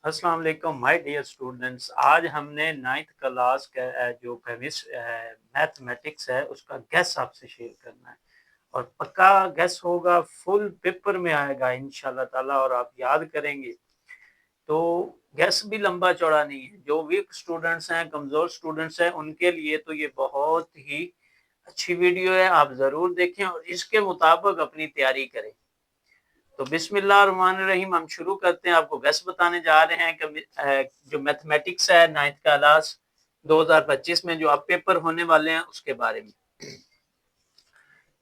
अस्सलाम वालेकुम my dear students. आज हमने 9th क्लास का जो मैथमेटिक्स है उसका गेस आपसे शेयर करना है और पक्का गेस होगा, फुल पेपर में आएगा इंशाल्लाह ताला और आप याद करेंगे। तो गेस भी लंबा चौड़ा नहीं है, जो वीक स्टूडेंट्स हैं, कमज़ोर स्टूडेंट्स हैं, उनके लिए तो ये बहुत ही अच्छी वीडियो है। आप ज़रूर देखें और इसके मुताबिक अपनी तैयारी करें। तो बिस्मिल्लाहिर्रहमानिर्रहीम, हम शुरू करते हैं। आपको गेस बताने जा रहे हैं कि जो मैथमेटिक्स है 9th क्लास 2025 में जो अब पेपर होने वाले हैं उसके बारे में।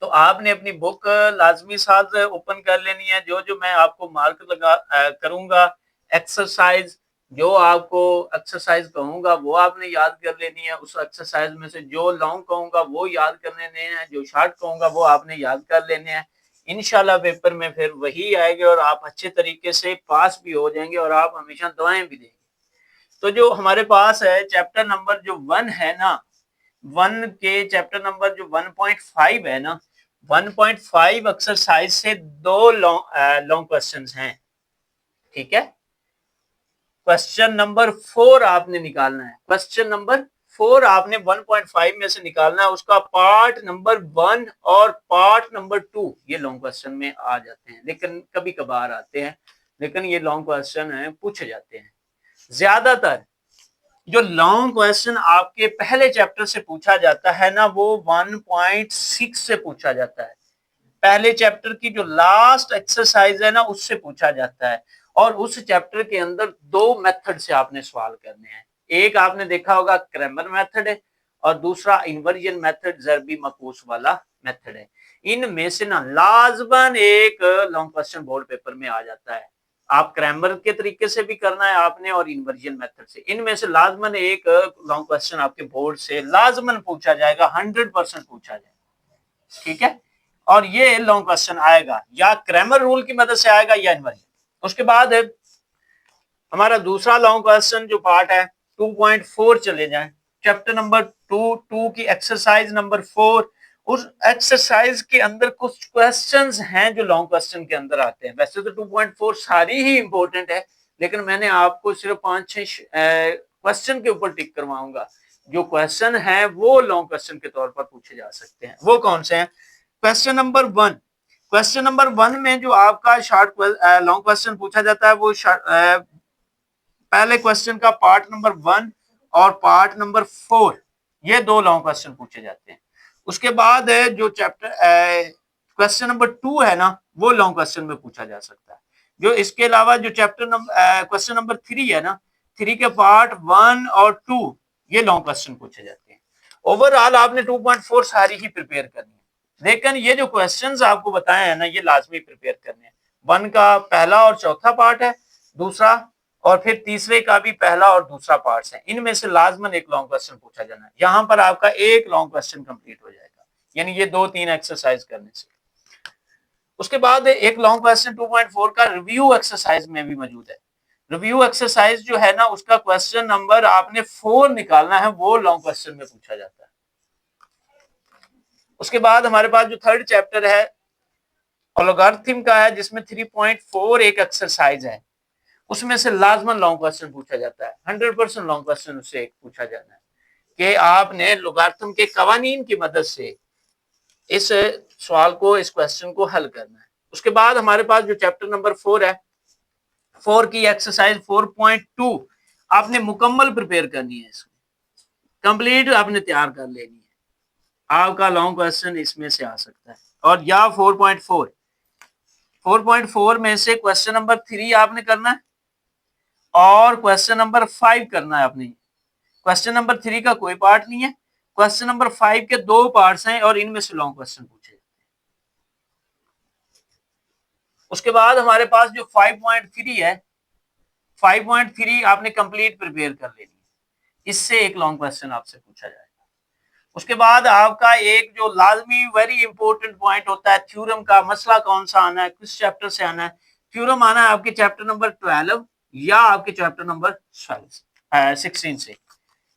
तो आपने अपनी बुक लाजमी साथ ओपन कर लेनी है। जो मैं आपको मार्क करूंगा, एक्सरसाइज जो आपको एक्सरसाइज कहूंगा वो आपने याद कर लेनी है। उस एक्सरसाइज में से जो लॉन्ग कहूंगा वो याद कर लेने हैं, जो शॉर्ट कहूंगा वो आपने याद कर लेने हैं। इंशाल्लाह पेपर में फिर वही आएंगे और आप अच्छे तरीके से पास भी हो जाएंगे और आप हमेशा दुआएं भी देंगे। तो जो हमारे पास है चैप्टर नंबर जो 1 है ना, 1 के चैप्टर नंबर जो 1.5 है ना, 1.5 एक्सरसाइज से दो लॉन्ग क्वेश्चंस हैं। ठीक है, क्वेश्चन नंबर 4 आपने निकालना है। क्वेश्चन नंबर 4 आपने 1.5 में से निकालना है। उसका पार्ट नंबर 1 और पार्ट नंबर 2 ये लॉन्ग क्वेश्चन में आ जाते हैं, लेकिन कभी कभार आते हैं, लेकिन ये लॉन्ग क्वेश्चन है, पूछे जाते हैं। ज्यादातर जो लॉन्ग क्वेश्चन आपके पहले चैप्टर से पूछा जाता है ना, वो 1.6 से पूछा जाता है। पहले चैप्टर की जो लास्ट एक्सरसाइज है ना, उससे पूछा जाता है। और उस चैप्टर के अंदर दो मेथड से आपने सवाल करने हैं। एक आपने देखा होगा क्रैमर मेथड है और दूसरा इन्वर्जन मेथड, ज़रबी मकूस वाला मेथड है। इनमें से ना लाजमन एक लॉन्ग क्वेश्चन बोर्ड पेपर में आ जाता है। आप क्रैमर के तरीके से भी करना है आपने और इन्वर्जन मेथड से। इनमें से लाजमन एक लॉन्ग क्वेश्चन आपके बोर्ड से लाजमन पूछा जाएगा, 100% पूछा जाएगा। ठीक है, और ये लॉन्ग क्वेश्चन आएगा या क्रैमर रूल की मदद से आएगा या इन्वर्जन। उसके बाद हमारा दूसरा लॉन्ग क्वेश्चन जो पार्ट है 2.4 चले जाएं, चैप्टर नंबर 2 की एक्सरसाइज नंबर 4। उस एक्सरसाइज के अंदर कुछ क्वेश्चंस हैं जो लॉन्ग क्वेश्चन के अंदर आते हैं। वैसे तो 2.4 सारी ही इंपॉर्टेंट है, लेकिन मैंने आपको सिर्फ 5-6 क्वेश्चन के ऊपर टिक करवाऊंगा। जो क्वेश्चन है वो लॉन्ग क्वेश्चन के तौर पर पूछे जा सकते हैं। वो कौन से हैं? क्वेश्चन नंबर 1, क्वेश्चन नंबर 1 में जो आपका शॉर्ट लॉन्ग क्वेश्चन पूछा जाता है वो पहले क्वेश्चन का पार्ट नंबर 1 और पार्ट नंबर 4 ये दो लॉन्ग क्वेश्चन पूछे जाते हैं। उसके बाद जो चैप्टर क्वेश्चन नंबर 2 है ना, वो लॉन्ग क्वेश्चन में पूछा जा सकता है। जो इसके अलावा जो चैप्टर नंबर क्वेश्चन नंबर 3 है ना, 3 के पार्ट 1 और 2 ये लॉन्ग क्वेश्चन पूछे जाते हैं। ओवरऑल आपने 2.4 सारी ही प्रिपेयर करनी है, लेकिन ये जो क्वेश्चंस आपको बताए हैं ना, ये लाजमी प्रिपेयर करने हैं। 1 का पहला और चौथा पार्ट है, दूसरा और फिर तीसरे का भी पहला और दूसरा पार्ट है। इनमें से लाजमन एक लॉन्ग क्वेश्चन पूछा जाना है। यहां पर आपका एक लॉन्ग क्वेश्चन कंप्लीट हो जाएगा, यानी ये 2-3 एक्सरसाइज करने से। उसके बाद एक लॉन्ग क्वेश्चन 2.4 का रिव्यू एक्सरसाइज में भी मौजूद है। रिव्यू एक्सरसाइज जो है ना, उसका क्वेश्चन नंबर आपने 4 निकालना है, वो लॉन्ग क्वेश्चन में पूछा जाता है। उसके बाद हमारे पास जो थर्ड चैप्टर है लॉगरिथम का है, जिसमें 3.4 एक एक्सरसाइज है। उसमें से लाजमन लॉन्ग क्वेश्चन पूछा जाता है, 100% लॉन्ग क्वेश्चन उससे एक पूछा जाना है कि आपने लॉगरिथम के कवानीन की मदद से इस सवाल को, इस क्वेश्चन को हल करना है। उसके बाद हमारे पास जो चैप्टर नंबर 4 है, 4 की एक्सरसाइज 4.2 आपने मुकम्मल प्रिपेयर करनी है, इसमें कंप्लीट आपने तैयार कर लेनी है। आपका लॉन्ग क्वेश्चन इसमें से आ सकता है। और या 4.4 में से क्वेश्चन नंबर 3 आपने करना है और क्वेश्चन नंबर 5 करना है आपने। क्वेश्चन नंबर 3 का कोई पार्ट नहीं है, क्वेश्चन नंबर 5 के दो पार्ट्स हैं और इनमें से लॉन्ग क्वेश्चन पूछे जाते हैं। उसके बाद हमारे पास जो 5.3 है, 5.3 आपने कंप्लीट प्रिपेयर कर लेनी है, इससे एक लॉन्ग क्वेश्चन आपसे पूछा जाएगा। उसके बाद आपका एक जो लाजमी वेरी इंपॉर्टेंट पॉइंट होता है, थ्योरम का मसला कौन सा आना है, किस चैप्टर से आना है। थ्योरम आना है आपके चैप्टर नंबर 12 या आपके चैप्टर नंबर 16 से।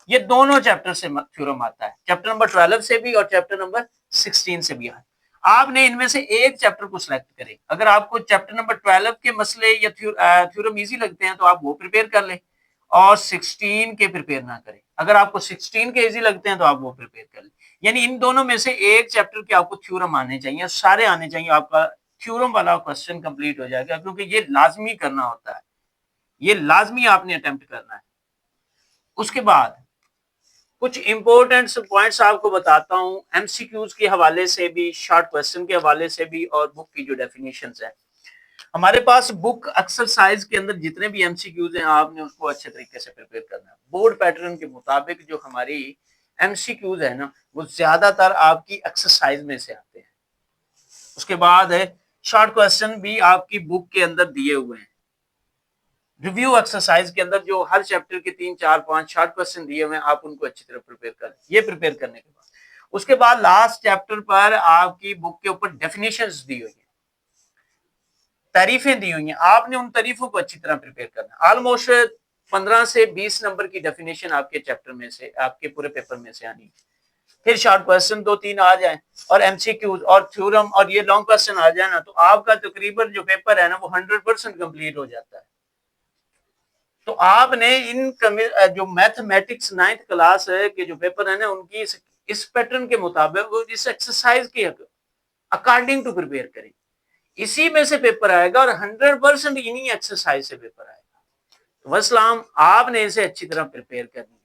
ये दोनों चैप्टर से थ्योरम आता है, चैप्टर नंबर 12 से भी और चैप्टर नंबर 16 से भी आपने इनमें से एक चैप्टर को सिलेक्ट करें। अगर आपको चैप्टर नंबर 12 के मसले या थ्योरम इजी लगते हैं तो आप वो प्रिपेयर कर लें और 16 के प्रिपेयर ना करें। अगर आपको 16 के इजी लगते हैं तो आप वो प्रिपेयर कर लें। यानी इन दोनों में से एक चैप्टर के आपको थ्योरम आने चाहिए, सारे आने चाहिए, आपका थ्योरम वाला क्वेश्चन कंप्लीट हो जाएगा, क्योंकि ये लाजमी करना होता है, ये लाजमी आपने अटेम्प्ट करना है। उसके बाद कुछ इंपॉर्टेंट पॉइंट्स आपको बताता हूं, एमसीक्यूज के हवाले से भी, शॉर्ट क्वेश्चन के हवाले से भी, और बुक की जो डेफिनेशंस है। हमारे पास बुक एक्सरसाइज के अंदर जितने भी एमसीक्यूज हैं आपने उसको अच्छे तरीके से प्रिपेयर करना है। बोर्ड पैटर्न के मुताबिक जो हमारी एमसीक्यूज है ना, वो ज्यादातर आपकी एक्सरसाइज में से आते हैं। उसके बाद है शॉर्ट क्वेश्चन भी आपकी बुक के अंदर दिए हुए हैं। रिव्यू एक्सरसाइज के अंदर जो हर चैप्टर के 3 4 5 शॉर्ट क्वेश्चन दिए हुए हैं, आप उनको अच्छी तरह प्रिपेयर करें। ये प्रिपेयर करने के बाद उसके बाद लास्ट चैप्टर पर आपकी बुक के ऊपर डेफिनेशंस दी हुई है, तारीफें दी हुई हैं, आपने उन तारीफों को अच्छी तरह प्रिपेयर करना है। ऑलमोस्ट 15 से 20 नंबर की डेफिनेशन आपके चैप्टर में से, आपके पूरे पेपर में से आनी है। फिर शॉर्ट क्वेश्चन 2-3 आ जाए और एमसीक्यूज और थ्योरम और ये लॉन्ग क्वेश्चन आ जाए ना, तो आपका तकरीबन जो पेपर है ना वो 100% कंप्लीट हो जाता है। तो आपने इन जो मैथमेटिक्स 9th क्लास के जो पेपर है ना, उनकी इस पैटर्न के मुताबिक, इस एक्सरसाइज के अकॉर्डिंग टू प्रिपेयर करें। इसी में से पेपर आएगा और 100% इन्हीं एक्सरसाइज से पेपर आएगा। तो वसलाम, आपने इसे अच्छी तरह प्रिपेयर करनी